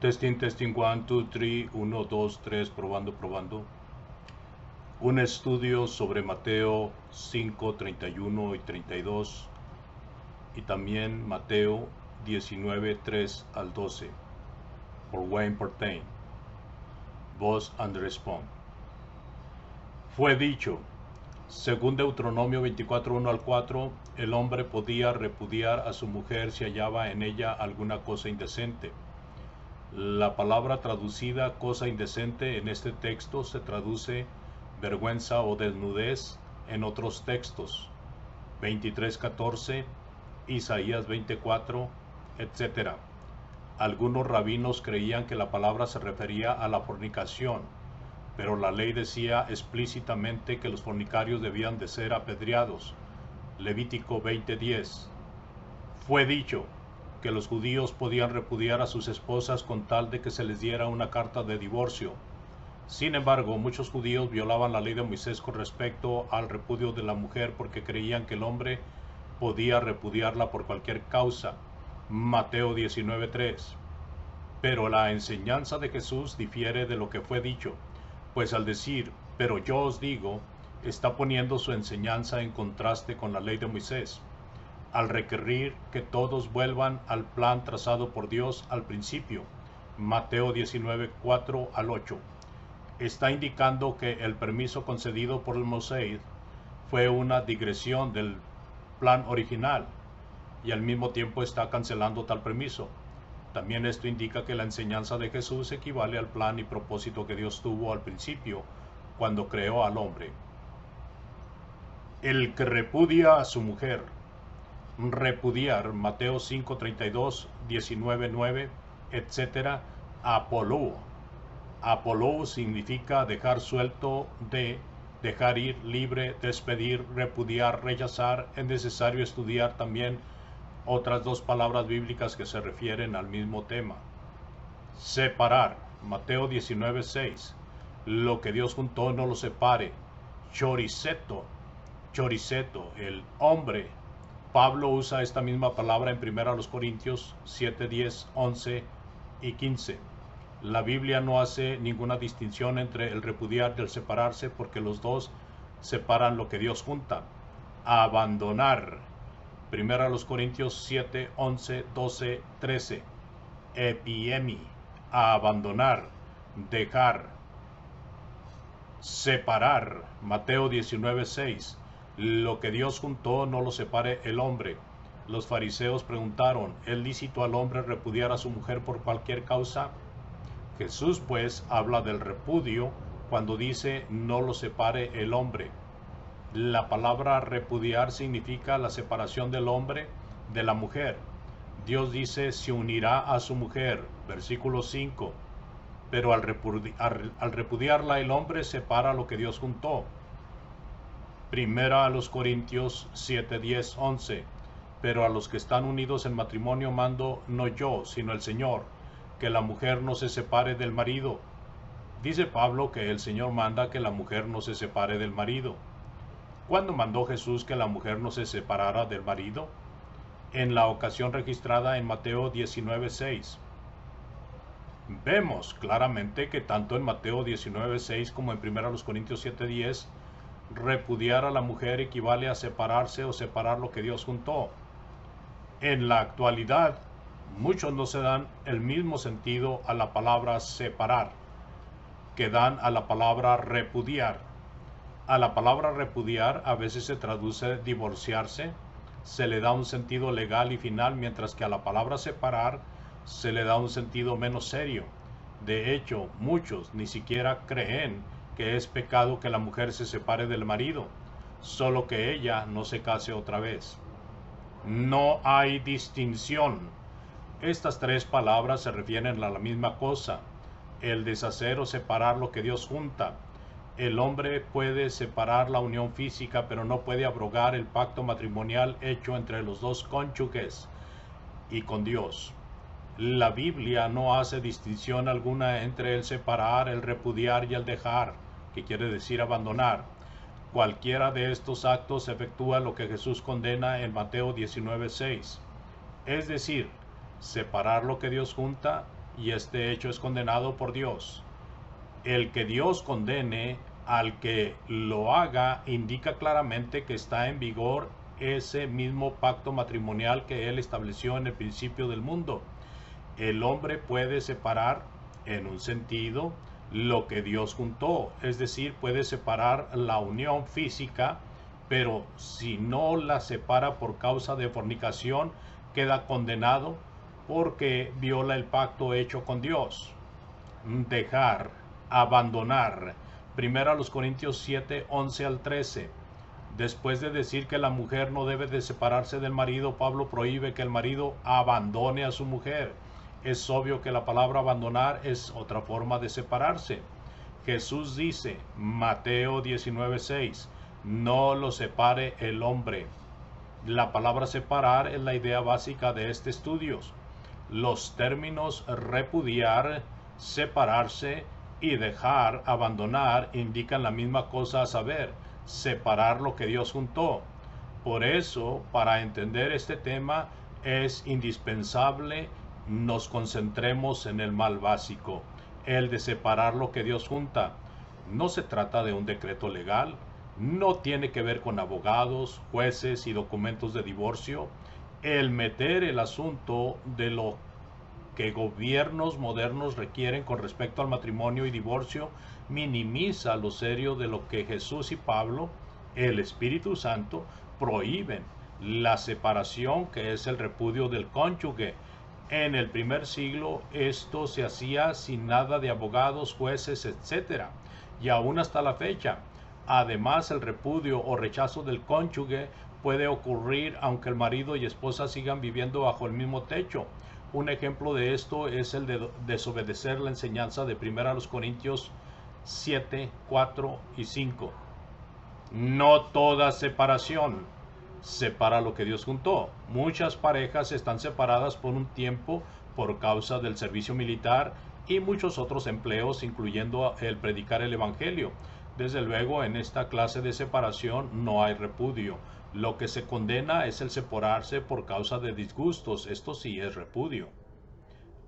Testing, testing, 1, 2, 3, 1, 2, 3, probando, probando. Un estudio sobre Mateo 5, 31 y 32 y también Mateo 19, 3 al 12 por Wayne Portain. Voz Andrés Pong. Fue dicho, según Deuteronomio 24, 1 al 4, el hombre podía repudiar a su mujer si hallaba en ella alguna cosa indecente. La palabra traducida cosa indecente en este texto se traduce vergüenza o desnudez en otros textos, 23:14, Isaías 24, etc. Algunos rabinos creían que la palabra se refería a la fornicación, pero la ley decía explícitamente que los fornicarios debían de ser apedreados, Levítico 20:10. Fue dicho que los judíos podían repudiar a sus esposas con tal de que se les diera una carta de divorcio. Sin embargo, muchos judíos violaban la ley de Moisés con respecto al repudio de la mujer porque creían que el hombre podía repudiarla por cualquier causa. Mateo 19:3. Pero la enseñanza de Jesús difiere de lo que fue dicho, pues al decir, pero yo os digo, está poniendo su enseñanza en contraste con la ley de Moisés, al requerir que todos vuelvan al plan trazado por Dios al principio. Mateo 19:4 al 8. Está indicando que el permiso concedido por el Moisés fue una digresión del plan original y al mismo tiempo está cancelando tal permiso. También esto indica que la enseñanza de Jesús equivale al plan y propósito que Dios tuvo al principio cuando creó al hombre. El que repudia a su mujer. Repudiar, Mateo 5:32, 19:9, etc. Apoló. Apoló significa dejar suelto de, dejar ir, libre, despedir, repudiar, rechazar. Es necesario estudiar también otras dos palabras bíblicas que se refieren al mismo tema. Separar, Mateo 19:6. Lo que Dios juntó no lo separe. Choriceto, el hombre. Pablo usa esta misma palabra en 1 Corintios 7, 10, 11 y 15. La Biblia no hace ninguna distinción entre el repudiar y el separarse porque los dos separan lo que Dios junta. Abandonar. 1 Corintios 7, 11, 12, 13. Epiemi. Abandonar. Dejar. Separar. Mateo 19, 6. Lo que Dios juntó no lo separe el hombre. Los fariseos preguntaron, ¿es lícito al hombre repudiar a su mujer por cualquier causa? Jesús pues habla del repudio cuando dice no lo separe el hombre. La palabra repudiar significa la separación del hombre de la mujer. Dios dice se unirá a su mujer, versículo 5. Pero al repudiarla el hombre separa lo que Dios juntó. 1 Corintios 7, 10, 11. Pero a los que están unidos en matrimonio mando no yo, sino el Señor, que la mujer no se separe del marido. Dice Pablo que el Señor manda que la mujer no se separe del marido. ¿Cuándo mandó Jesús que la mujer no se separara del marido? En la ocasión registrada en Mateo 19, 6. Vemos claramente que tanto en Mateo 19, 6 como en 1 Corintios 7, 10, repudiar a la mujer equivale a separarse o separar lo que Dios juntó. En la actualidad, muchos no se dan el mismo sentido a la palabra separar que dan a la palabra repudiar. A la palabra repudiar a veces se traduce divorciarse, se le da un sentido legal y final, mientras que a la palabra separar se le da un sentido menos serio. De hecho, muchos ni siquiera creen que es pecado que la mujer se separe del marido, solo que ella no se case otra vez. No hay distinción. Estas tres palabras se refieren a la misma cosa, el deshacer o separar lo que Dios junta. El hombre puede separar la unión física, pero no puede abrogar el pacto matrimonial hecho entre los dos cónyuges y con Dios. La Biblia no hace distinción alguna entre el separar, el repudiar y el dejar, que quiere decir abandonar. Cualquiera de estos actos efectúa lo que Jesús condena en Mateo 19, 6. Es decir, separar lo que Dios junta y este hecho es condenado por Dios. El que Dios condene al que lo haga indica claramente que está en vigor ese mismo pacto matrimonial que Él estableció en el principio del mundo. El hombre puede separar, en un sentido, lo que Dios juntó, es decir, puede separar la unión física, pero si no la separa por causa de fornicación, queda condenado porque viola el pacto hecho con Dios. Dejar, abandonar. Primero a los Corintios 7, 11 al 13. Después de decir que la mujer no debe de separarse del marido, Pablo prohíbe que el marido abandone a su mujer. Es obvio que la palabra abandonar es otra forma de separarse. Jesús dice, Mateo 19:6, no lo separe el hombre. La palabra separar es la idea básica de este estudio. Los términos repudiar, separarse y dejar, abandonar, indican la misma cosa, a saber, separar lo que Dios juntó. Por eso, para entender este tema, es indispensable nos concentremos en el mal básico, el de separar lo que Dios junta. No se trata de un decreto legal, no tiene que ver con abogados, jueces y documentos de divorcio. El meter el asunto de lo que gobiernos modernos requieren con respecto al matrimonio y divorcio minimiza lo serio de lo que Jesús y Pablo, el Espíritu Santo, prohíben: la separación, que es el repudio del cónyuge. En el primer siglo esto se hacía sin nada de abogados, jueces, etc. Y aún hasta la fecha. Además, el repudio o rechazo del cónyuge puede ocurrir aunque el marido y esposa sigan viviendo bajo el mismo techo. Un ejemplo de esto es el de desobedecer la enseñanza de 1 Corintios 7, 4 y 5. No toda separación separa lo que Dios juntó. Muchas parejas están separadas por un tiempo por causa del servicio militar y muchos otros empleos, incluyendo el predicar el evangelio. Desde luego, en esta clase de separación no hay repudio. Lo que se condena es el separarse por causa de disgustos. Esto sí es repudio.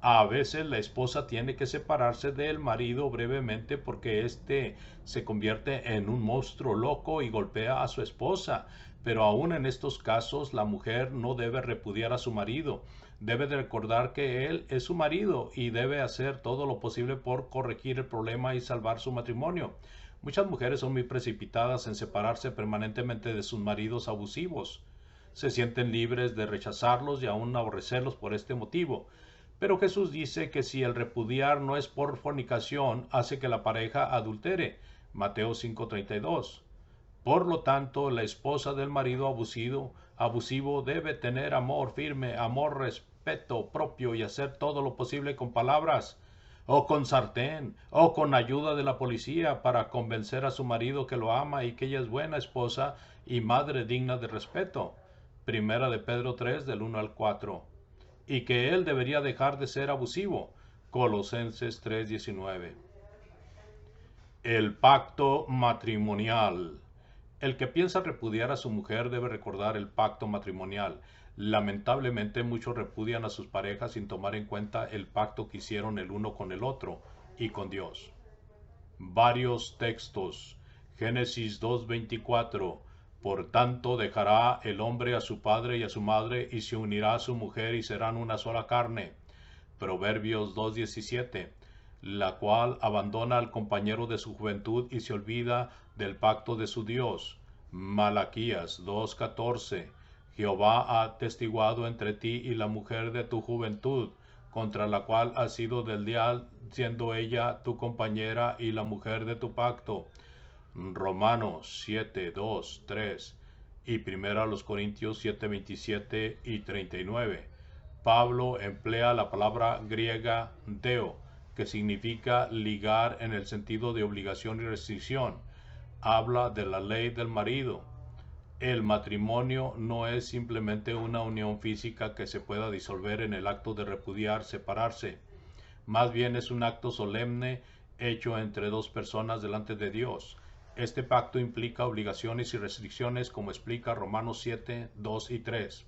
A veces la esposa tiene que separarse del marido brevemente porque éste se convierte en un monstruo loco y golpea a su esposa. Pero aún en estos casos, la mujer no debe repudiar a su marido. Debe de recordar que él es su marido y debe hacer todo lo posible por corregir el problema y salvar su matrimonio. Muchas mujeres son muy precipitadas en separarse permanentemente de sus maridos abusivos. Se sienten libres de rechazarlos y aún aborrecerlos por este motivo. Pero Jesús dice que si el repudiar no es por fornicación, hace que la pareja adultere. Mateo 5:32. Por lo tanto, la esposa del marido abusivo debe tener amor firme, amor, respeto propio y hacer todo lo posible con palabras, o con sartén, o con ayuda de la policía para convencer a su marido que lo ama y que ella es buena esposa y madre digna de respeto. Primera de Pedro 3, del 1 al 4. Y que él debería dejar de ser abusivo. Colosenses 3:19. El pacto matrimonial. El que piensa repudiar a su mujer debe recordar el pacto matrimonial. Lamentablemente muchos repudian a sus parejas sin tomar en cuenta el pacto que hicieron el uno con el otro y con Dios. Varios textos. Génesis 2:24. Por tanto dejará el hombre a su padre y a su madre y se unirá a su mujer y serán una sola carne. Proverbios 2:17. La cual abandona al compañero de su juventud y se olvida del pacto de su Dios. Malaquías 2:14. Jehová ha atestiguado entre ti y la mujer de tu juventud, contra la cual has sido desleal, siendo ella tu compañera y la mujer de tu pacto. Romanos 7:2, 3 y 1 Corintios 7:27 y 39. Pablo emplea la palabra griega deo, que significa ligar en el sentido de obligación y restricción. Habla de la ley del marido. El matrimonio no es simplemente una unión física que se pueda disolver en el acto de repudiar, separarse. Más bien es un acto solemne hecho entre dos personas delante de Dios. Este pacto implica obligaciones y restricciones, como explica Romanos 7, 2 y 3.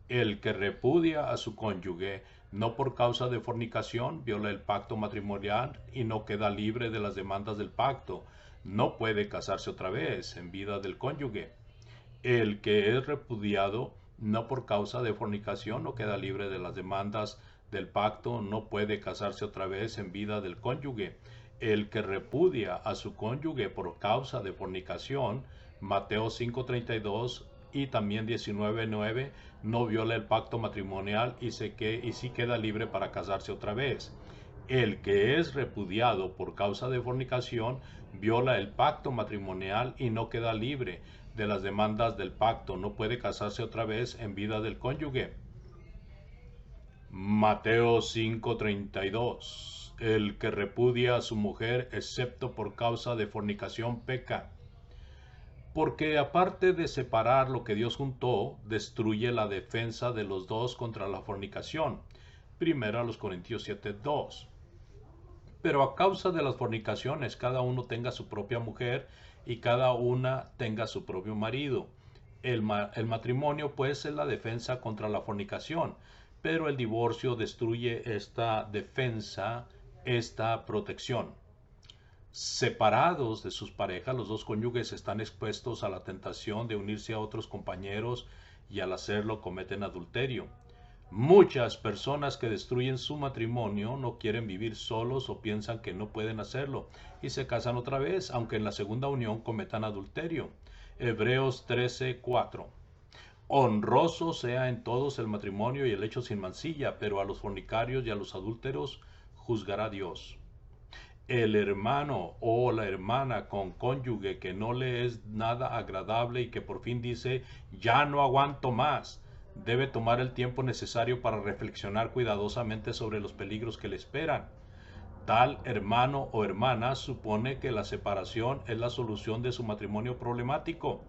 El que repudia a su cónyuge, no por causa de fornicación, viola el pacto matrimonial y no queda libre de las demandas del pacto. No puede casarse otra vez en vida del cónyuge. El que es repudiado, no por causa de fornicación, no queda libre de las demandas del pacto, no puede casarse otra vez en vida del cónyuge. El que repudia a su cónyuge por causa de fornicación, Mateo 5:32 y también 19:9, no viola el pacto matrimonial y sí queda libre para casarse otra vez. El que es repudiado por causa de fornicación viola el pacto matrimonial y no queda libre de las demandas del pacto, no puede casarse otra vez en vida del cónyuge. Mateo 5:32. El que repudia a su mujer excepto por causa de fornicación peca. Porque aparte de separar lo que Dios juntó, destruye la defensa de los dos contra la fornicación. Primero a los Corintios 7:2. Pero a causa de las fornicaciones, cada uno tenga su propia mujer y cada una tenga su propio marido. El matrimonio pues es la defensa contra la fornicación, pero el divorcio destruye esta defensa, esta protección. Separados de sus parejas, los dos cónyuges están expuestos a la tentación de unirse a otros compañeros y al hacerlo cometen adulterio. Muchas personas que destruyen su matrimonio no quieren vivir solos o piensan que no pueden hacerlo y se casan otra vez, aunque en la segunda unión cometan adulterio. Hebreos 13:4. Honroso sea en todos el matrimonio y el hecho sin mancilla, pero a los fornicarios y a los adúlteros juzgará Dios. El hermano o la hermana con cónyuge que no le es nada agradable y que por fin dice, ya no aguanto más, debe tomar el tiempo necesario para reflexionar cuidadosamente sobre los peligros que le esperan. Tal hermano o hermana supone que la separación es la solución de su matrimonio problemático,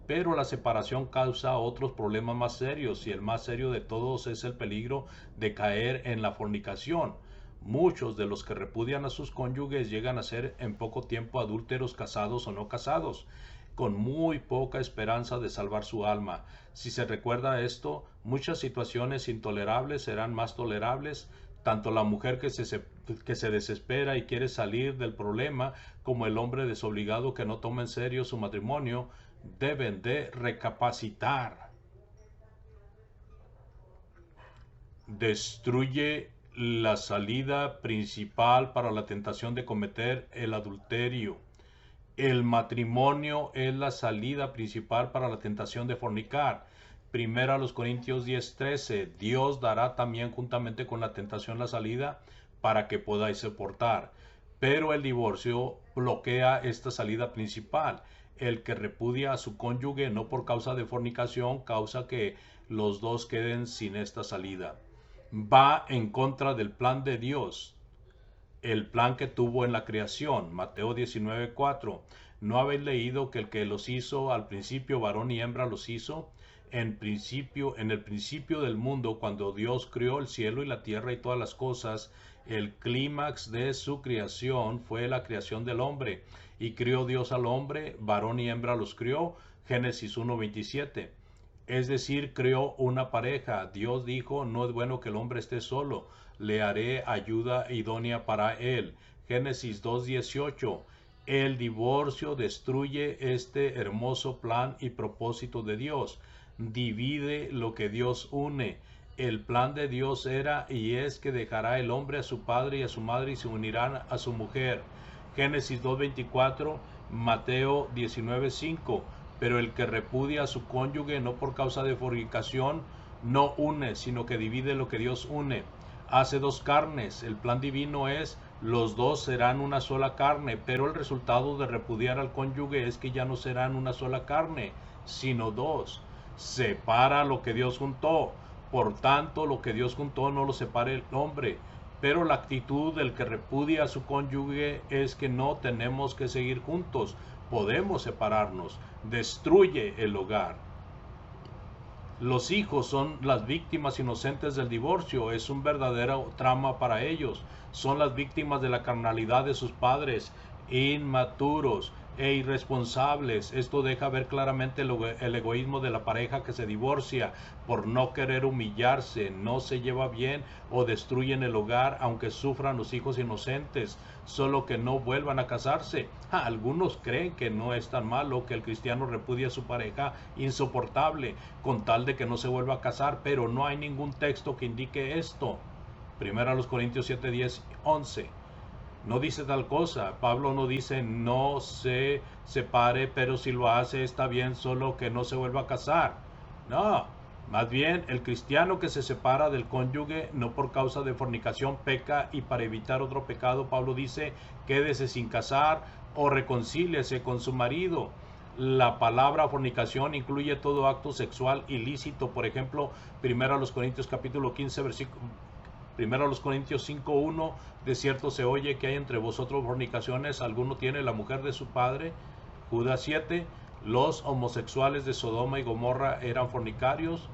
pero la separación causa otros problemas más serios y el más serio de todos es el peligro de caer en la fornicación. Muchos de los que repudian a sus cónyuges llegan a ser en poco tiempo adúlteros, casados o no casados, con muy poca esperanza de salvar su alma. Si se recuerda esto, muchas situaciones intolerables serán más tolerables. Tanto la mujer que se desespera y quiere salir del problema, como el hombre desobligado que no toma en serio su matrimonio, deben de recapacitar. Destruye la salida principal para la tentación de cometer el adulterio. El matrimonio es la salida principal para la tentación de fornicar. Primero a los Corintios 10:13. Dios dará también juntamente con la tentación la salida para que podáis soportar. Pero el divorcio bloquea esta salida principal. El que repudia a su cónyuge no por causa de fornicación causa que los dos queden sin esta salida. Va en contra del plan de Dios, el plan que tuvo en la creación. Mateo 19:4. ¿No habéis leído que el que los hizo al principio, varón y hembra los hizo? En el principio del mundo, cuando Dios creó el cielo y la tierra y todas las cosas, el clímax de su creación fue la creación del hombre. Y crió Dios al hombre, varón y hembra los crió. Génesis 1:27. Es decir, creó una pareja. Dios dijo, no es bueno que el hombre esté solo, le haré ayuda idónea para él. Génesis 2:18. El divorcio destruye este hermoso plan y propósito de Dios. Divide lo que Dios une. El plan de Dios era y es que dejará el hombre a su padre y a su madre y se unirán a su mujer. Génesis 2:24, Mateo 19:5. Pero el que repudia a su cónyuge no por causa de fornicación, no une, sino que divide lo que Dios une. Hace dos carnes. El plan divino es, los dos serán una sola carne, pero el resultado de repudiar al cónyuge es que ya no serán una sola carne, sino dos. Separa lo que Dios juntó. Por tanto, lo que Dios juntó no lo separe el hombre. Pero la actitud del que repudia a su cónyuge es que no tenemos que seguir juntos, podemos separarnos. Destruye el hogar. Los hijos son las víctimas inocentes del divorcio, es un verdadero trauma para ellos. Son las víctimas de la carnalidad de sus padres inmaturos. e irresponsables. Esto deja ver claramente el egoísmo de la pareja que se divorcia por no querer humillarse, no se lleva bien o destruyen el hogar aunque sufran los hijos inocentes, solo que no vuelvan a casarse. Algunos creen que no es tan malo que el cristiano repudie a su pareja insoportable con tal de que no se vuelva a casar, pero no hay ningún texto que indique esto. Primero a los Corintios 7, 10, 11. No dice tal cosa. Pablo no dice no se separe, pero si lo hace está bien, solo que no se vuelva a casar. No, más bien el cristiano que se separa del cónyuge no por causa de fornicación peca, y para evitar otro pecado Pablo dice quédese sin casar o reconcíliese con su marido. La palabra fornicación incluye todo acto sexual ilícito. Por ejemplo, primero a los Corintios capítulo 15 versículo Primero a los Corintios 5:1, de cierto se oye que hay entre vosotros fornicaciones, alguno tiene la mujer de su padre. Judas 7, los homosexuales de Sodoma y Gomorra eran fornicarios.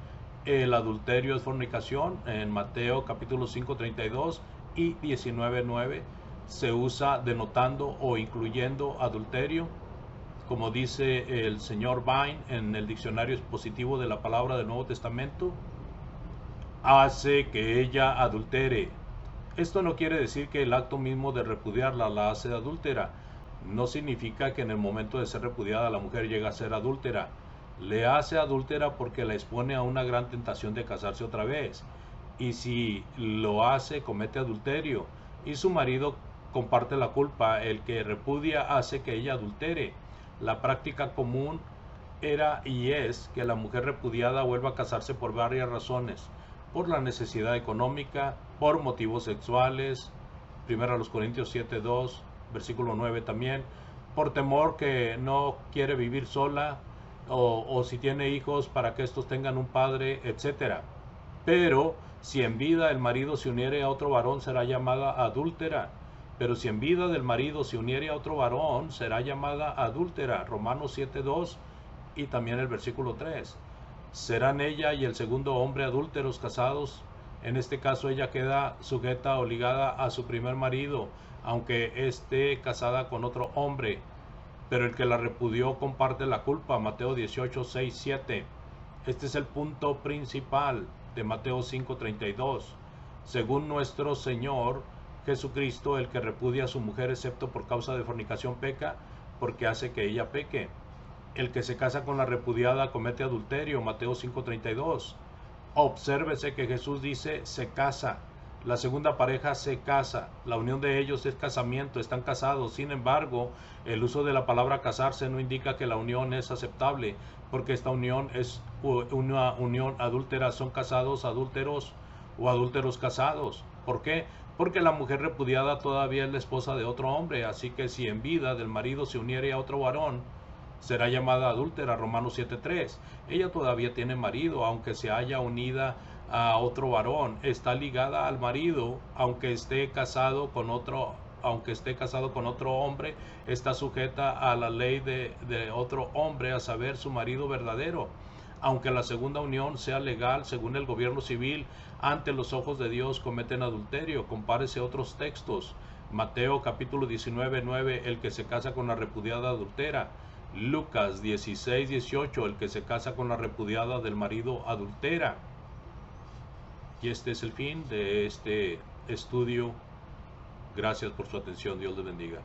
El adulterio es fornicación, en Mateo capítulo 5:32 y 19:9 se usa denotando o incluyendo adulterio. Como dice el señor Vine en el diccionario expositivo de la palabra del Nuevo Testamento, hace que ella adultere. Esto no quiere decir que el acto mismo de repudiarla la hace adúltera. No significa que en el momento de ser repudiada la mujer llega a ser adúltera. Le hace adúltera porque la expone a una gran tentación de casarse otra vez. Y si lo hace, comete adulterio. Y su marido comparte la culpa. El que repudia hace que ella adultere. La práctica común era y es que la mujer repudiada vuelva a casarse por varias razones: por la necesidad económica, por motivos sexuales, primero a los Corintios 7:2, versículo 9 también, por temor que no quiere vivir sola, o si tiene hijos para que estos tengan un padre, etc. Pero si en vida el marido se uniere a otro varón, será llamada adúltera. Pero si en vida del marido se uniere a otro varón, será llamada adúltera. Romanos 7:2 y también el versículo 3. ¿Serán ella y el segundo hombre adúlteros casados? En este caso ella queda sujeta o ligada a su primer marido, aunque esté casada con otro hombre. Pero el que la repudió comparte la culpa. Mateo 18, 6, 7. Este es el punto principal de Mateo 5:32. Según nuestro Señor Jesucristo, el que repudia a su mujer excepto por causa de fornicación peca, porque hace que ella peque. El que se casa con la repudiada comete adulterio. Mateo 5:32. Obsérvese que Jesús dice se casa. La segunda pareja se casa. La unión de ellos es casamiento, están casados. Sin embargo, el uso de la palabra casarse no indica que la unión es aceptable, porque esta unión es una unión adúltera. Son casados adúlteros o adúlteros casados. ¿Por qué? Porque la mujer repudiada todavía es la esposa de otro hombre, así que si en vida del marido se uniere a otro varón, será llamada adúltera. Romanos 7:3. Ella todavía tiene marido, aunque se haya unida a otro varón. Está ligada al marido, aunque esté casado con otro hombre, está sujeta a la ley de otro hombre, a saber, su marido verdadero. Aunque la segunda unión sea legal según el gobierno civil, ante los ojos de Dios cometen adulterio. Compárese otros textos. Mateo capítulo 19:9, el que se casa con la repudiada adultera. Lucas 16:18, el que se casa con la repudiada del marido adultera. Y este es el fin de este estudio. Gracias por su atención. Dios les bendiga.